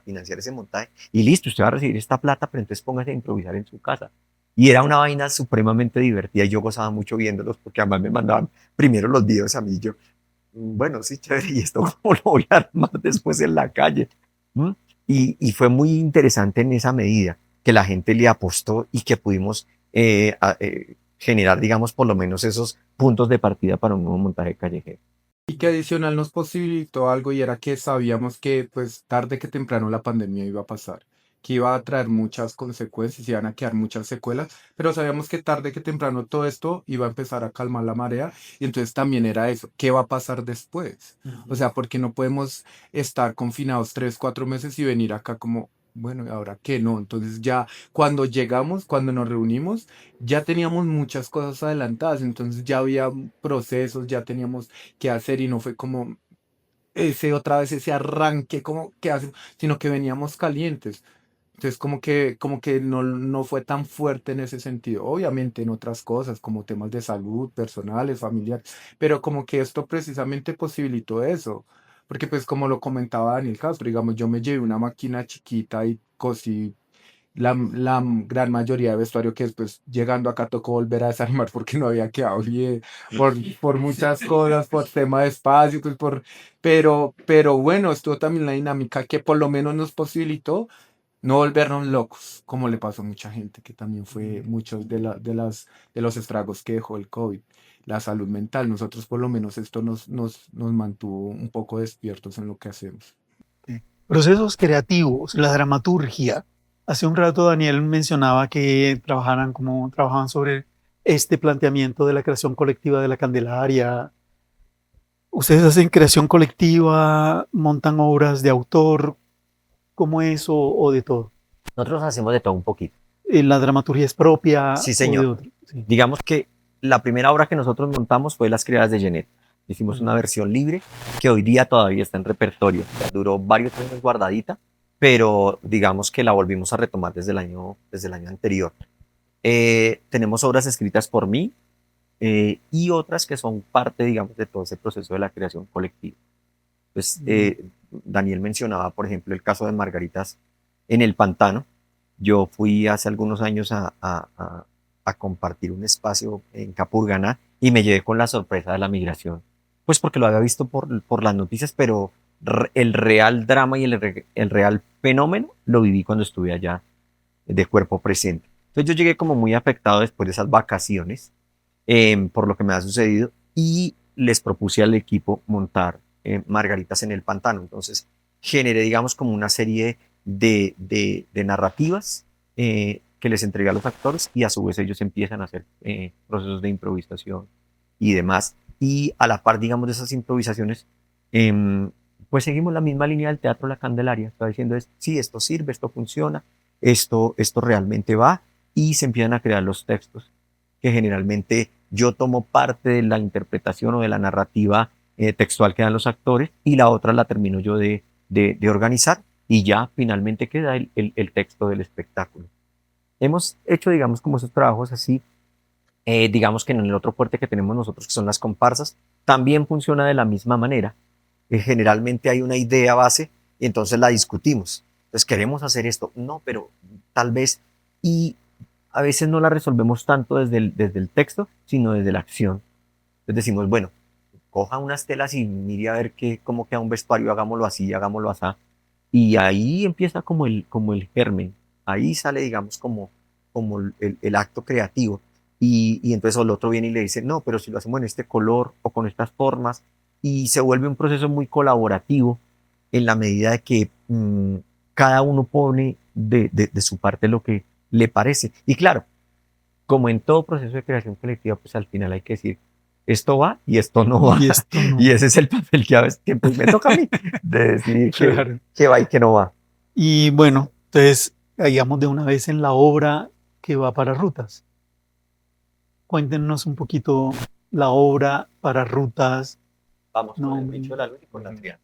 S2: financiar ese montaje y listo, usted va a recibir esta plata, pero entonces póngase a improvisar en su casa. Y era una vaina supremamente divertida y yo gozaba mucho viéndolos porque además me mandaban primero los videos a mí. Yo, bueno, sí, chévere, ¿y esto cómo lo voy a armar después en la calle? ¿Mm? Y fue muy interesante en esa medida que la gente le apostó y que pudimos generar, digamos, por lo menos esos puntos de partida para un nuevo montaje callejero.
S5: Y que adicional nos posibilitó algo y era que sabíamos que pues tarde que temprano la pandemia iba a pasar, que iba a traer muchas consecuencias, iban a quedar muchas secuelas, pero sabíamos que tarde que temprano todo esto iba a empezar a calmar la marea y entonces también era eso, ¿qué va a pasar después? O sea, porque no podemos estar confinados 3, 4 meses y venir acá como, bueno, ¿y ahora qué no? Entonces ya cuando llegamos, cuando nos reunimos, ya teníamos muchas cosas adelantadas, entonces ya había procesos, ya teníamos que hacer y no fue como ese otra vez ese arranque como que hace, sino que veníamos calientes. Entonces como que no fue tan fuerte en ese sentido. Obviamente en otras cosas como temas de salud, personales, familiares, pero como que esto precisamente posibilitó eso. Porque pues como lo comentaba Daniel Castro, digamos, yo me llevé una máquina chiquita y cosí la gran mayoría de vestuario que después llegando acá tocó volver a desarmar porque no había quedado bien, por muchas cosas, por tema de espacio, pues pero bueno, estuvo también la dinámica que por lo menos nos posibilitó no volvernos locos, como le pasó a mucha gente, que también fue muchos de los estragos que dejó el COVID, la salud mental. Nosotros por lo menos esto nos mantuvo un poco despiertos en lo que hacemos.
S1: Procesos creativos, la dramaturgia. Hace un rato Daniel mencionaba que trabajaban sobre este planteamiento de la creación colectiva de la Candelaria. ¿Ustedes hacen creación colectiva, montan obras de autor, como eso o de todo?
S2: Nosotros hacemos de todo un poquito.
S1: ¿La dramaturgia es propia
S2: Sí,
S1: o de
S2: señor.
S1: otro? Sí.
S2: Digamos que la primera obra que nosotros montamos fue Las Criadas de Genet. Hicimos una versión libre que hoy día todavía está en repertorio. Ya duró varios años guardadita, pero digamos que la volvimos a retomar desde el año anterior. Tenemos obras escritas por mí y otras que son parte, digamos, de todo ese proceso de la creación colectiva. Pues, Daniel mencionaba, por ejemplo, el caso de Margaritas en el Pantano. Yo fui hace algunos años a compartir un espacio en Capurganá y me llevé con la sorpresa de la migración. Pues porque lo había visto por las noticias, pero el real drama y el real fenómeno lo viví cuando estuve allá de cuerpo presente. Entonces yo llegué como muy afectado después de esas vacaciones por lo que me ha sucedido y les propuse al equipo montar Margaritas en el Pantano. Entonces generé, digamos, como una serie de narrativas que les entregué a los actores y a su vez ellos empiezan a hacer procesos de improvisación y demás. Y a la par, digamos, de esas improvisaciones, pues seguimos la misma línea del Teatro La Candelaria. Está diciendo, sí, esto sirve, esto funciona, esto realmente va, y se empiezan a crear los textos que generalmente yo tomo parte de la interpretación o de la narrativa textual que dan los actores y la otra la termino yo de organizar y ya finalmente queda el texto del espectáculo. Hemos hecho, digamos, como esos trabajos así, digamos que en el otro fuerte que tenemos nosotros, que son las comparsas, también funciona de la misma manera. Generalmente hay una idea base y entonces la discutimos. Entonces, queremos hacer esto. No, pero tal vez, y a veces no la resolvemos tanto desde el texto, sino desde la acción. Entonces decimos, bueno, coja unas telas y mire a ver cómo queda un vestuario, hagámoslo así, hagámoslo así. Y ahí empieza como el germen. Ahí sale, digamos, como el acto creativo. Y entonces el otro viene y le dice, no, pero si lo hacemos en este color o con estas formas, y se vuelve un proceso muy colaborativo en la medida de que cada uno pone de su parte lo que le parece. Y claro, como en todo proceso de creación colectiva, pues al final hay que decir, esto va y esto no va.
S1: Y esto no.
S2: Y ese es el papel que a veces que pues, me toca a mí, de decidir
S1: Claro.
S2: qué va y qué no va.
S1: Y bueno, entonces caigamos de una vez en la obra que va para Rutas. Cuéntenos un poquito la obra para Rutas.
S2: Vamos
S1: No,
S2: con el bicho de la luz y con la triada.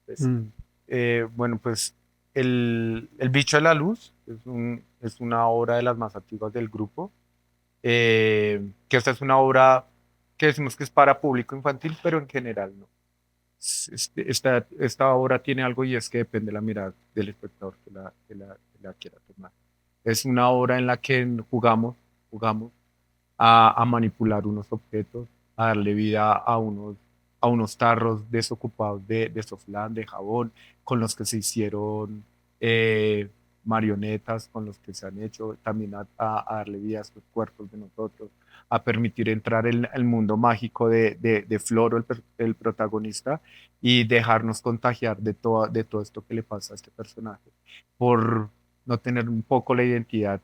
S2: Entonces,
S4: Bueno, pues el Bicho de la Luz es una obra de las más antiguas del grupo, que esta es una obra que decimos que es para público infantil, pero en general no. Esta obra tiene algo y es que depende de la mirada del espectador que la quiera tomar. Es una obra en la que jugamos a manipular unos objetos, a darle vida a unos tarros desocupados de soflán, de jabón, con los que se hicieron eh, marionetas, con los que se han hecho, también a darle vida a estos cuerpos de nosotros, a permitir entrar en el mundo mágico de Floro, el protagonista, y dejarnos contagiar de todo esto que le pasa a este personaje, por no tener un poco la identidad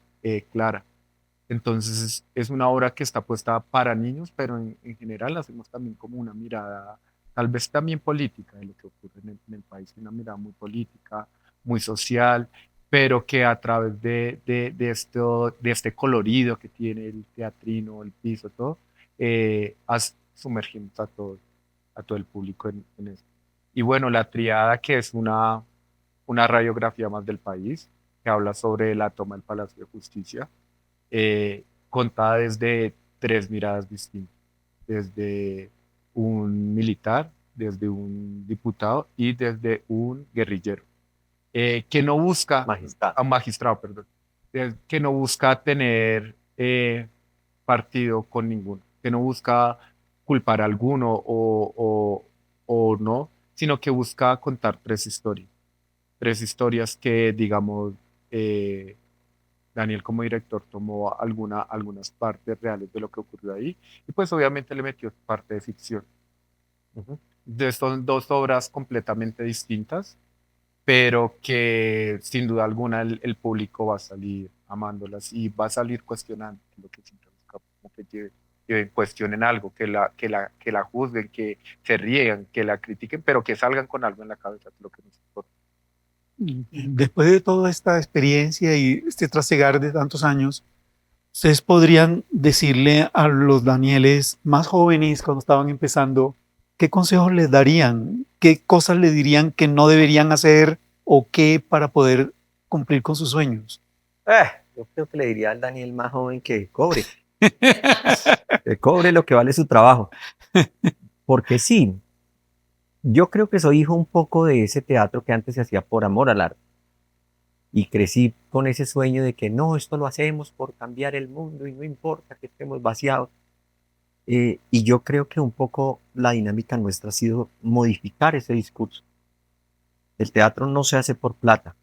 S4: clara. Entonces es una obra que está puesta para niños, pero en general hacemos también como una mirada, tal vez también política, de lo que ocurre en el país, una mirada muy política, muy social, pero que a través de este colorido que tiene el teatrino, el piso, todo, sumergimos a todo el público en esto. Y bueno, la triada, que es una radiografía más del país, que habla sobre la toma del Palacio de Justicia, contada desde tres miradas distintas, desde un militar, desde un diputado y desde un guerrillero, que no busca
S2: magistrado.
S4: a un magistrado, perdón, que no busca tener partido con ninguno, que no busca culpar a alguno o no, sino que busca contar tres historias que, digamos, eh, Daniel como director tomó algunas partes reales de lo que ocurrió ahí y pues obviamente le metió parte de ficción.
S2: Ujú.
S4: Son dos obras completamente distintas, pero que sin duda alguna el público va a salir amándolas y va a salir cuestionando, que es lo que siempre buscamos, como que cuestionen algo, que la juzguen, que se ríen, que la critiquen, pero que salgan con algo en la cabeza, que es lo que nos importa.
S1: Después de toda esta experiencia y este trasegar de tantos años, ¿ustedes podrían decirle a los Danieles más jóvenes cuando estaban empezando, qué consejos les darían? ¿Qué cosas les dirían que no deberían hacer o qué para poder cumplir con sus sueños?
S2: Yo creo que le diría al Daniel más joven que cobre lo que vale su trabajo. Porque sí, yo creo que soy hijo un poco de ese teatro que antes se hacía por amor al arte. Y crecí con ese sueño de que no, esto lo hacemos por cambiar el mundo y no importa que estemos vaciados. Y yo creo que un poco la dinámica nuestra ha sido modificar ese discurso. El teatro no se hace por plata,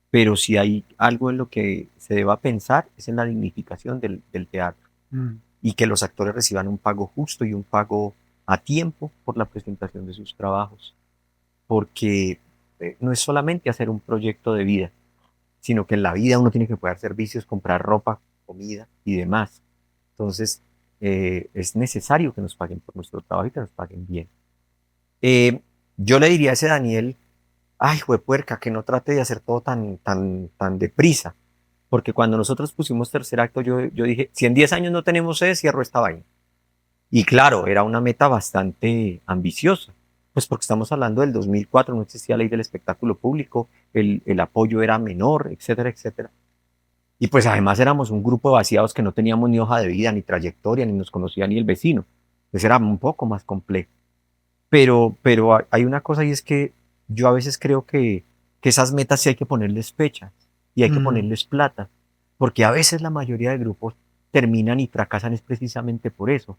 S2: pero si hay algo en lo que se deba pensar es en la dignificación del teatro
S1: Mm,
S2: y que los actores reciban un pago justo y un pago a tiempo por la presentación de sus trabajos, porque no es solamente hacer un proyecto de vida, sino que en la vida uno tiene que pagar servicios, comprar ropa, comida y demás. Entonces, es necesario que nos paguen por nuestro trabajo y que nos paguen bien. Eh, yo le diría a ese Daniel, ay, juepuerca, que no trate de hacer todo tan deprisa, porque cuando nosotros pusimos tercer acto, yo dije, si en 10 años no tenemos sede, cierro esta vaina. Y claro, era una meta bastante ambiciosa, pues porque estamos hablando del 2004, no existía ley del espectáculo público, el apoyo era menor, etcétera, etcétera. Y pues además éramos un grupo de vaciados que no teníamos ni hoja de vida, ni trayectoria, ni nos conocía ni el vecino. Entonces era un poco más complejo. Pero hay una cosa y es que yo a veces creo que esas metas sí hay que ponerles fechas y hay que
S1: mm,
S2: ponerles plata, porque a veces la mayoría de grupos terminan y fracasan es precisamente por eso,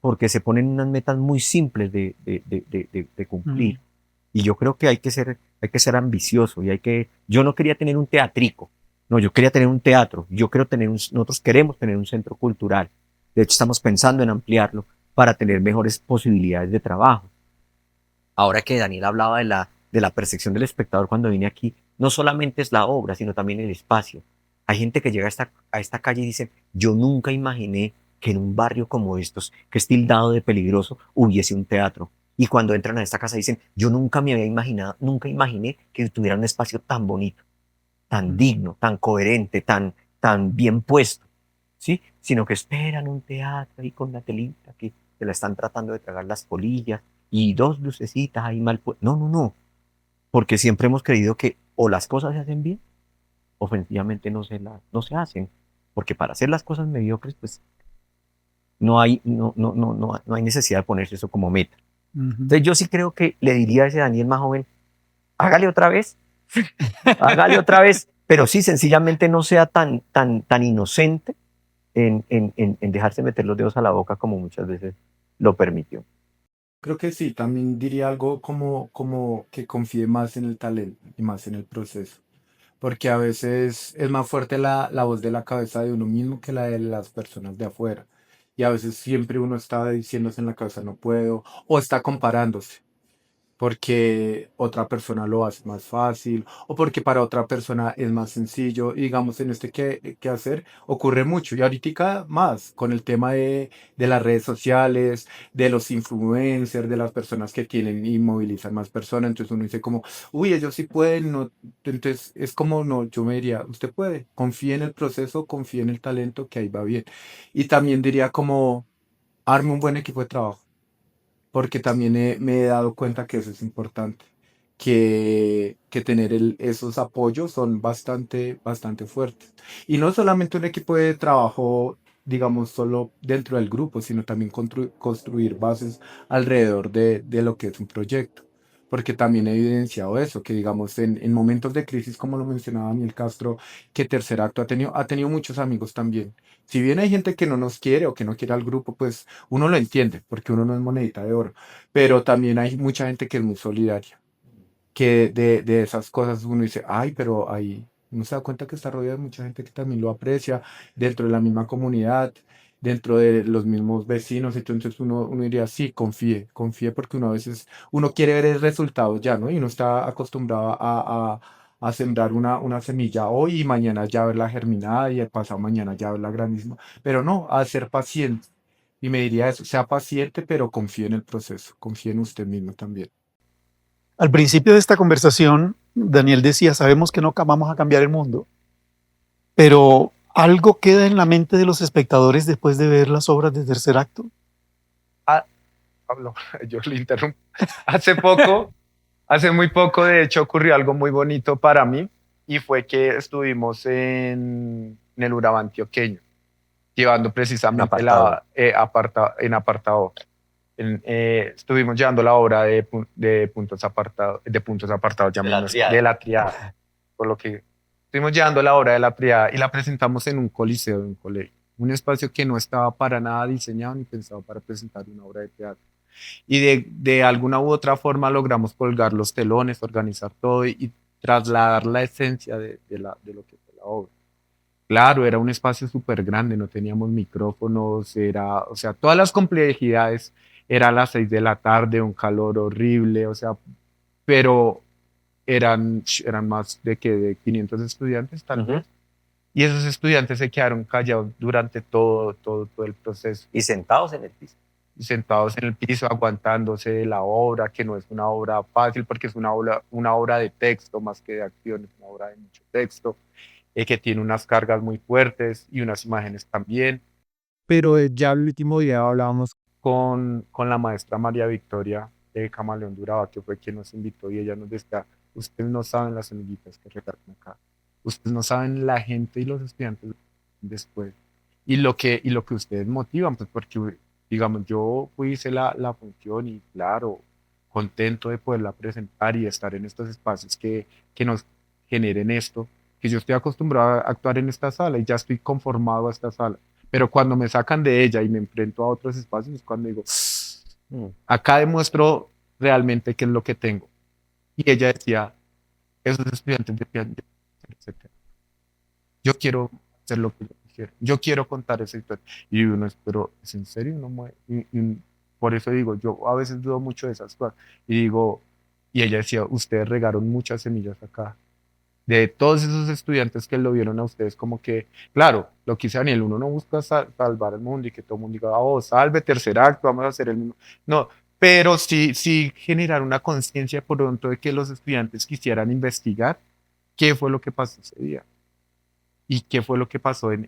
S2: porque se ponen unas metas muy simples de
S1: mm,
S2: cumplir. Y yo creo que hay que ser ambicioso y yo no quería tener un teatrico, no, yo quería tener un teatro, nosotros queremos tener un centro cultural. De hecho, estamos pensando en ampliarlo para tener mejores posibilidades de trabajo. Ahora que Daniel hablaba de la percepción del espectador cuando vine aquí, no solamente es la obra, sino también el espacio. Hay gente que llega a esta calle y dice, yo nunca imaginé que en un barrio como estos, que es tildado de peligroso, hubiese un teatro. Y cuando entran a esta casa dicen, yo nunca me había imaginado, nunca imaginé que tuviera un espacio tan bonito, tan
S1: mm,
S2: digno, tan coherente, tan bien puesto, ¿sí? Sino que esperan un teatro ahí con la telita que se la están tratando de tragar las polillas y dos lucecitas ahí mal puestas. No, no, no, porque siempre hemos creído que o las cosas se hacen bien, ofensivamente no se hacen, porque para hacer las cosas mediocres, pues no hay necesidad de ponerse eso como meta.
S1: ujú.
S2: Entonces yo sí creo que le diría a ese Daniel más joven, hágale otra vez, hágale otra vez, pero sí, sencillamente no sea tan inocente en dejarse meter los dedos a la boca como muchas veces lo permitió.
S5: Creo que sí, también diría algo como que confíe más en el talento y más en el proceso. Porque a veces es más fuerte la voz de la cabeza de uno mismo que la de las personas de afuera. Y a veces siempre uno está diciéndose en la cabeza no puedo o está comparándose porque otra persona lo hace más fácil o porque para otra persona es más sencillo. Y digamos, en este que hacer ocurre mucho y ahorita más con el tema de las redes sociales, de los influencers, de las personas que tienen y movilizan más personas. Entonces uno dice como, uy, ellos sí pueden, no. Entonces es como, no, yo me diría, usted puede, confíe en el proceso, confíe en el talento, que ahí va bien. Y también diría como, arme un buen equipo de trabajo porque también me he dado cuenta que eso es importante, que tener esos apoyos son bastante fuertes. Y no solamente un equipo de trabajo, digamos, solo dentro del grupo, sino también construir bases alrededor de lo que es un proyecto. porque también he evidenciado eso, que digamos en momentos de crisis, como lo mencionaba Daniel Castro, que Tercer Acto ha tenido muchos amigos también. Si bien hay gente que no nos quiere o que no quiere al grupo, pues uno lo entiende, porque uno no es monedita de oro, pero también hay mucha gente que es muy solidaria, que de esas cosas uno dice, ay, pero ahí uno se da cuenta que está rodeado de mucha gente que también lo aprecia dentro de la misma comunidad, dentro de los mismos vecinos, entonces uno diría, sí, confíe porque uno a veces, uno quiere ver el resultado ya, ¿no? Y uno está acostumbrado a sembrar una semilla hoy y mañana ya verla germinada y el pasado mañana ya verla grandísima, pero no, a ser paciente. Y me diría eso, sea paciente, pero confíe en el proceso, confíe en usted mismo también.
S1: Al principio de esta conversación, Daniel decía, sabemos que no vamos a cambiar el mundo, pero algo queda en la mente de los espectadores después de ver las obras de Tercer Acto.
S4: Pablo, yo le interrumpo. Hace muy poco, de hecho, ocurrió algo muy bonito para mí y fue que estuvimos en el Urabá antioqueño, llevando precisamente
S2: apartado.
S4: en apartado. Estuvimos llevando la obra de puntos apartados, de la triada, por lo que estuvimos llevando la obra de la triada y la presentamos en un coliseo de un colegio, un espacio que no estaba para nada diseñado ni pensado para presentar una obra de teatro. Y de alguna u otra forma logramos colgar los telones, organizar todo y trasladar la esencia de lo que fue la obra. Claro, era un espacio súper grande, no teníamos micrófonos, o sea, todas las complejidades, era a las 6 de la tarde, un calor horrible, o sea, pero eran más de 500 estudiantes tal
S2: Ujú.
S4: vez, y esos estudiantes se quedaron callados durante todo el proceso,
S2: Y sentados en el piso.
S4: sentados en el piso, aguantándose de la obra, que no es una obra fácil, porque es una obra de texto más que de acción, es una obra de mucho texto, que tiene unas cargas muy fuertes y unas imágenes también. Pero ya el último día hablábamos con la maestra María Victoria de Camaleón Duraba, que fue quien nos invitó, y ella nos decía, ustedes no saben las semillitas que regalan acá, ustedes no saben la gente y los estudiantes después, y lo que ustedes motivan, pues porque, digamos, yo hice la función y claro, contento de poderla presentar y de estar en estos espacios que nos generen esto, que yo estoy acostumbrado a actuar en esta sala y ya estoy conformado a esta sala. Pero cuando me sacan de ella y me enfrento a otros espacios es cuando digo, acá demuestro realmente qué es lo que tengo. Y ella decía, esos estudiantes decían, yo quiero hacer lo que yo quiero, yo quiero contar esa historia. Y uno es, pero ¿es en serio? Y por eso digo, yo a veces dudo mucho de esas cosas. Y digo, y ella decía, ustedes regaron muchas semillas acá de todos esos estudiantes que lo vieron a ustedes como que, claro, lo que dice Daniel, uno no busca salvar el mundo y que todo el mundo diga, oh, salve Tercer Acto, vamos a hacer el mismo. No, pero sí generar una conciencia por pronto de que los estudiantes quisieran investigar qué fue lo que pasó ese día y qué fue lo que pasó en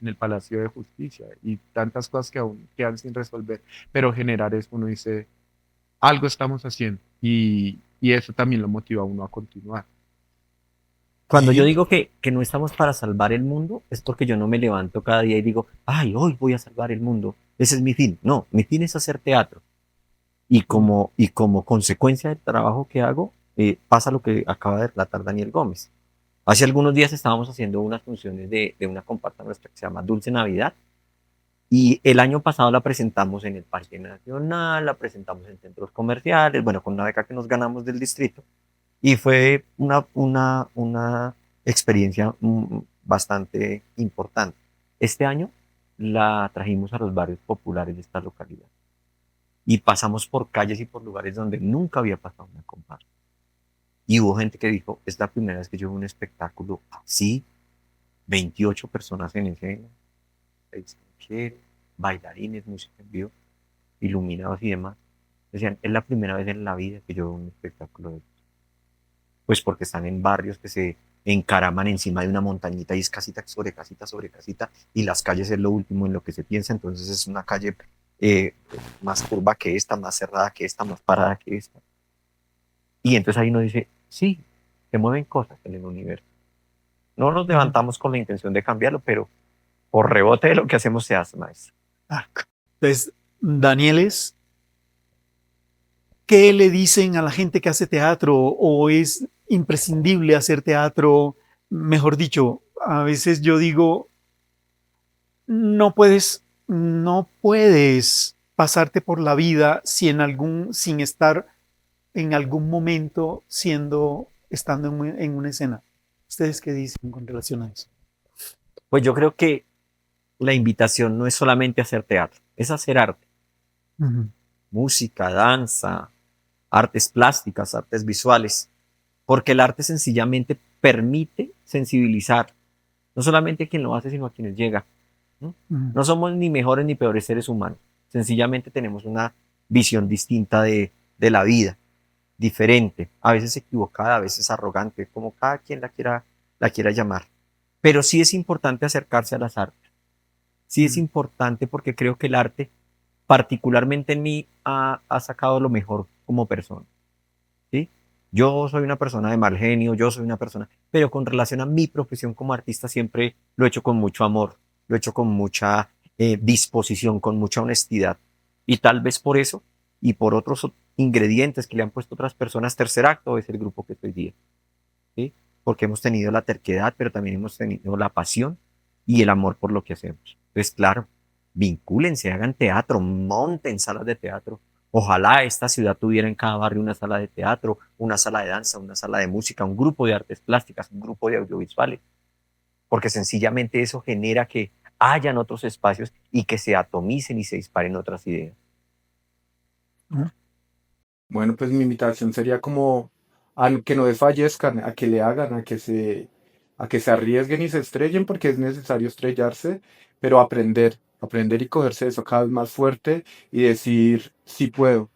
S4: el Palacio de Justicia y tantas cosas que aún quedan sin resolver, pero generar eso, uno dice, algo estamos haciendo y eso también lo motiva a uno a continuar.
S2: Cuando yo
S1: Y
S2: digo que no estamos para salvar el mundo, es porque yo no me levanto cada día y digo, ay, hoy voy a salvar el mundo. Ese es mi fin. No, mi fin es hacer teatro. Y como consecuencia del trabajo que hago, pasa lo que acaba de relatar Daniel Gómez. Hace algunos días estábamos haciendo unas funciones de una comparsa nuestra que se llama Dulce Navidad. Y el año pasado la presentamos en el Parque Nacional, la presentamos en centros comerciales, bueno, con una beca que nos ganamos del distrito. Y fue una experiencia bastante importante. Este año la trajimos a los barrios populares de esta localidad. Y pasamos por calles y por lugares donde nunca había pasado una comparsa. Y hubo gente que dijo, es la primera vez que yo veo un espectáculo así, 28 personas en escena, 6 mujeres, bailarines, música en vivo, iluminados y demás. Decían, es la primera vez en la vida que yo veo un espectáculo de esto. Pues porque están en barrios que se encaraman encima de una montañita y es casita sobre casita sobre casita y las calles es lo último en lo que se piensa, entonces es una calle más curva que esta, más cerrada que esta, más parada que esta. Y entonces ahí uno dice, sí, se mueven cosas en el universo. No nos levantamos con la intención de cambiarlo, pero por rebote de lo que hacemos se hace, maestro.
S1: entonces, Daniel es ¿qué le dicen a la gente que hace teatro? ¿O es imprescindible hacer teatro? Mejor dicho, a veces yo digo, no puedes pasarte por la vida sin estar en algún momento estando en una escena. ¿Ustedes qué dicen con relación a eso?
S2: Pues yo creo que la invitación no es solamente hacer teatro, es hacer arte.
S1: Ujú.
S2: Música, danza, artes plásticas, artes visuales, porque el arte sencillamente permite sensibilizar, no solamente a quien lo hace, sino a quienes llega.
S1: Ujú.
S2: No somos ni mejores ni peores seres humanos, sencillamente tenemos una visión distinta de la vida, diferente, a veces equivocada, a veces arrogante, como cada quien la quiera llamar. Pero sí es importante acercarse a las artes, sí es importante porque creo que el arte, particularmente en mí, ha sacado lo mejor como persona. ¿Sí? Yo soy una persona de mal genio, pero con relación a mi profesión como artista siempre lo he hecho con mucho amor, lo he hecho con mucha disposición, con mucha honestidad. Y tal vez por eso y por otros ingredientes que le han puesto otras personas, tercer acto es el grupo que estoy día. ¿Sí? Porque hemos tenido la terquedad, pero también hemos tenido la pasión y el amor por lo que hacemos. Entonces, claro, vincúlense, hagan teatro, monten salas de teatro. Ojalá esta ciudad tuviera en cada barrio una sala de teatro, una sala de danza, una sala de música, un grupo de artes plásticas, un grupo de audiovisuales, porque sencillamente eso genera que hayan otros espacios y que se atomicen y se disparen otras ideas.
S5: Bueno, pues mi invitación sería como a que no desfallezcan, a que le hagan, a que se arriesguen y se estrellen, porque es necesario estrellarse, pero aprender y cogerse eso cada vez más fuerte y decir, sí puedo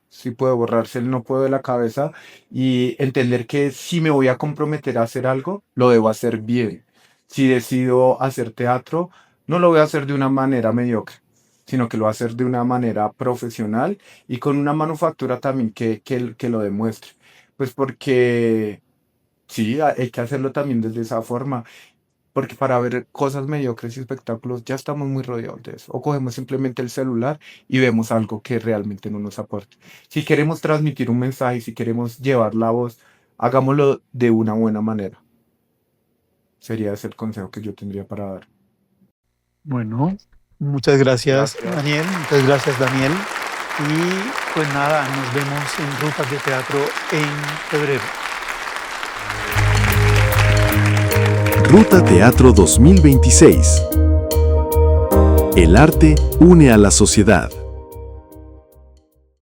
S5: borrarse el no puedo de la cabeza y entender que si me voy a comprometer a hacer algo, lo debo hacer bien. Si decido hacer teatro, no lo voy a hacer de una manera mediocre, sino que lo voy a hacer de una manera profesional y con una manufactura también que lo demuestre. Pues porque sí, hay que hacerlo también desde esa forma, porque para ver cosas mediocres y espectáculos ya estamos muy rodeados de eso. O cogemos simplemente el celular y vemos algo que realmente no nos aporte. Si queremos transmitir un mensaje, si queremos llevar la voz, hagámoslo de una buena manera. Sería ese el consejo que yo tendría para dar.
S1: Bueno, muchas gracias,
S5: Gracias.
S1: Daniel. Muchas gracias, Daniel. Y pues nada, nos vemos en Rutas de Teatro en febrero.
S6: Ruta Teatro 2026. El arte une a la sociedad.